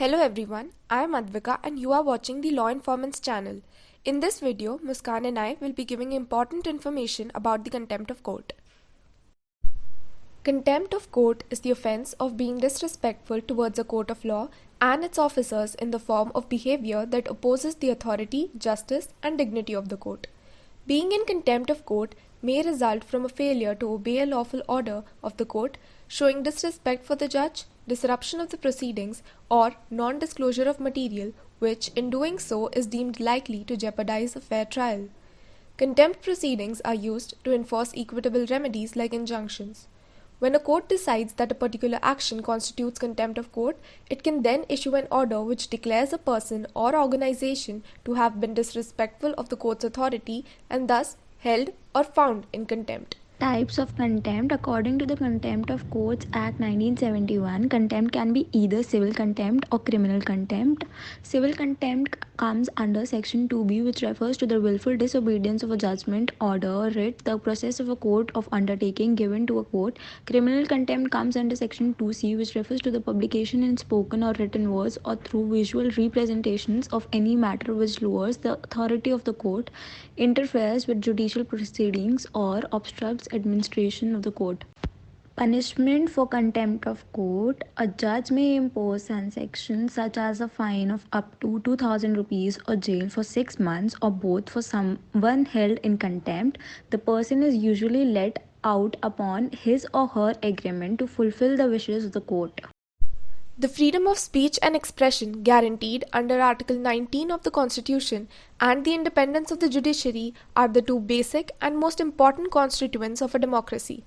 Hello everyone, I am Advika and you are watching the Law Informants channel. In this video, Muskan and I will be giving important information about the contempt of court. Contempt of court is the offense of being disrespectful towards a court of law and its officers in the form of behavior that opposes the authority, justice, and dignity of the court. Being in contempt of court may result from a failure to obey a lawful order of the court, showing disrespect for the judge, disruption of the proceedings, or non-disclosure of material which, in doing so, is deemed likely to jeopardize a fair trial. Contempt proceedings are used to enforce equitable remedies like injunctions. When a court decides that a particular action constitutes contempt of court, it can then issue an order which declares a person or organization to have been disrespectful of the court's authority and thus held or found in contempt. Types of contempt. According to the Contempt of Courts Act 1971, contempt can be either civil contempt or criminal contempt. Civil contempt comes under Section 2B, which refers to the willful disobedience of a judgment, order, or writ, the process of a court of undertaking given to a court. Criminal contempt comes under Section 2C, which refers to the publication in spoken or written words or through visual representations of any matter which lowers the authority of the court, interferes with judicial proceedings, or obstructs administration of the court. Punishment for contempt of court. A judge may impose sanctions such as a fine of up to 2000 rupees or jail for 6 months or both for someone held in contempt. The person is usually let out upon his or her agreement to fulfill the wishes of the court. The freedom of speech and expression guaranteed under Article 19 of the Constitution and the independence of the judiciary are the two basic and most important constituents of a democracy.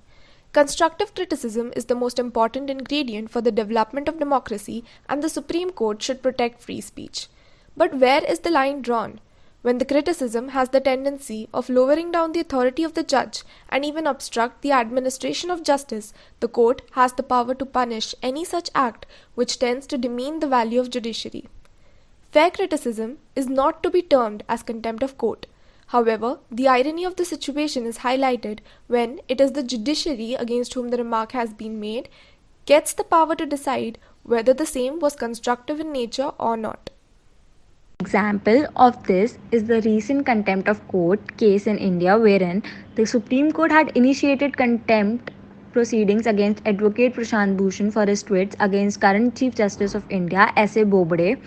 Constructive criticism is the most important ingredient for the development of democracy, and the Supreme Court should protect free speech. But where is the line drawn? When the criticism has the tendency of lowering down the authority of the judge and even obstruct the administration of justice, the court has the power to punish any such act which tends to demean the value of judiciary. Fair criticism is not to be termed as contempt of court. However, the irony of the situation is highlighted when it is the judiciary against whom the remark has been made gets the power to decide whether the same was constructive in nature or not. Example of this is the recent contempt of court case in India, wherein the Supreme Court had initiated contempt proceedings against Advocate Prashant Bhushan for his tweets against current Chief Justice of India, S.A. Bobde.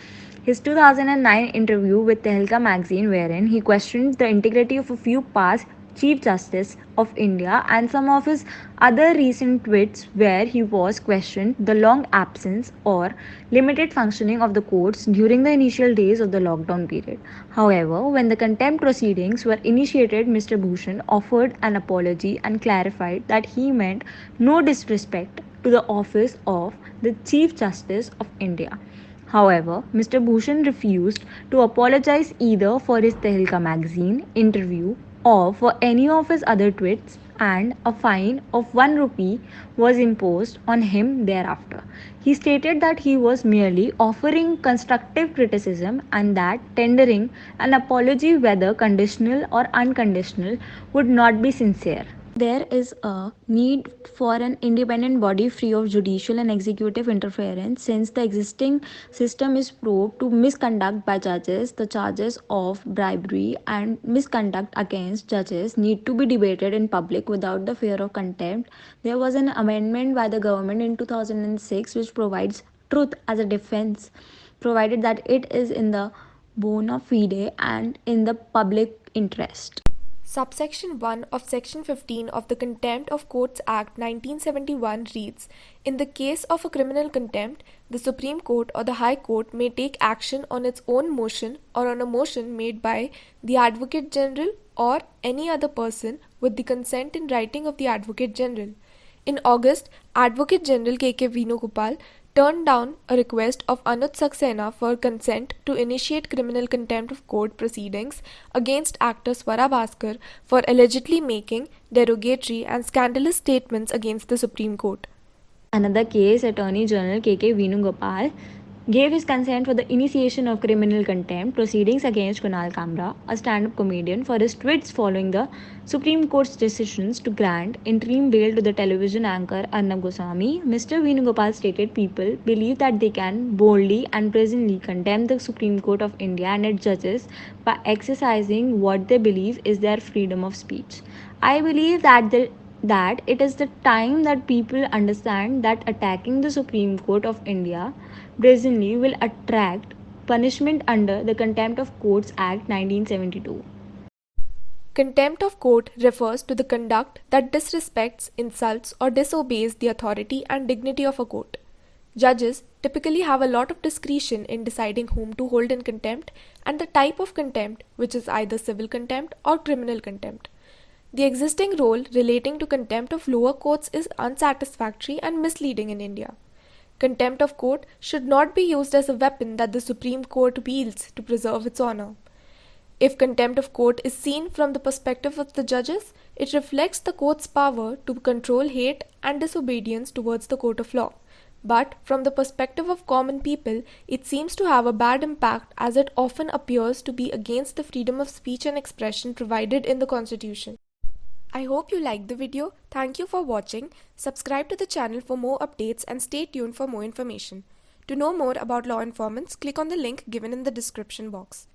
His 2009 interview with Tehelka magazine, wherein he questioned the integrity of a few past Chief Justice of India and some of his other recent tweets where he was questioned the long absence or limited functioning of the courts during the initial days of the lockdown period. However, when the contempt proceedings were initiated, Mr. Bhushan offered an apology and clarified that he meant no disrespect to the office of the Chief Justice of India. However, Mr. Bhushan refused to apologize either for his Tehelka magazine interview or for any of his other tweets, and a fine of 1 rupee was imposed on him thereafter. He stated that he was merely offering constructive criticism and that tendering an apology, whether conditional or unconditional, would not be sincere. There is a need for an independent body free of judicial and executive interference. Since the existing system is prone to misconduct by judges, the charges of bribery and misconduct against judges need to be debated in public without the fear of contempt. There was an amendment by the government in 2006 which provides truth as a defense, provided that it is in the bona fide and in the public interest. Subsection 1 of Section 15 of the Contempt of Courts Act 1971 reads, "In the case of a criminal contempt, the Supreme Court or the High Court may take action on its own motion or on a motion made by the Advocate General or any other person with the consent in writing of the Advocate General." In August, Advocate General K.K. Venugopal turned down a request of Anuj Saxena for consent to initiate criminal contempt of court proceedings against actor Swara Bhaskar for allegedly making derogatory and scandalous statements against the Supreme Court. Another case, Attorney General K.K. Venugopal gave his consent for the initiation of criminal contempt proceedings against Kunal Kamra, a stand-up comedian, for his tweets following the Supreme Court's decisions to grant interim bail to the television anchor Arnab Goswami. Mr. Venugopal stated people believe that they can boldly and brazenly condemn the Supreme Court of India and its judges by exercising what they believe is their freedom of speech. I believe that it is the time that people understand that attacking the Supreme Court of India brazenly will attract punishment under the Contempt of Courts Act 1972. Contempt of court refers to the conduct that disrespects, insults, or disobeys the authority and dignity of a court. Judges typically have a lot of discretion in deciding whom to hold in contempt and the type of contempt, which is either civil contempt or criminal contempt. The existing rule relating to contempt of lower courts is unsatisfactory and misleading in India. Contempt of court should not be used as a weapon that the Supreme Court wields to preserve its honor. If contempt of court is seen from the perspective of the judges, it reflects the court's power to control hate and disobedience towards the court of law. But from the perspective of common people, it seems to have a bad impact as it often appears to be against the freedom of speech and expression provided in the Constitution. I hope you liked the video. Thank you for watching. Subscribe to the channel for more updates and stay tuned for more information. To know more about Law Informants, click on the link given in the description box.